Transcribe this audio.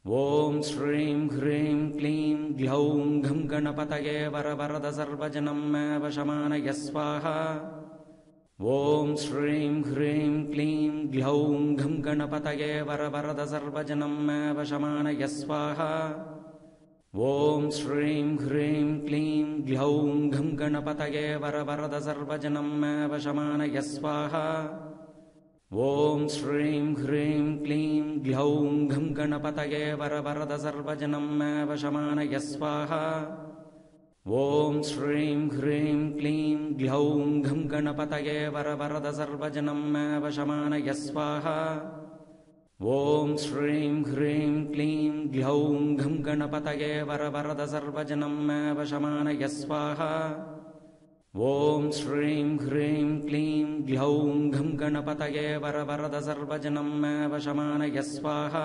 ॐ श्रीं ह्रीं क्लीं ग्लौं घं गणपतये वरवरद सर्वजनं मे वशमानय स्वाहा। ॐ श्रीं ह्रीं क्लीं ग्लौं घं गणपतये वरवरद सर्वजनं मे वशमानय स्वाहा। ॐ श्रीं ह्रीं क्लीं ग्लौं घं गणपतये वरवरद सर्वजनं मे वशमानय स्वाहा। ॐ श्रीं ह्रीं क्लीं ग्लौं घं गणपतये वरवरद सर्वजनं मे वशमानय स्वाहा। ॐ श्रीं ह्रीं क्लीं ग्लौं घं गणपतये वरवरद सर्वजनं मे वशमानय स्वाहा। ॐ श्रीं ह्रीं क्लीं ग्लौं घं गणपतये वरवरद सर्वजनं मे वशमानय स्वाहा। ॐ श्रीं ह्रीं क्लीं ग्लौं घं गणपतये वरवरद सर्वजनं मे वशमानय स्वाहा।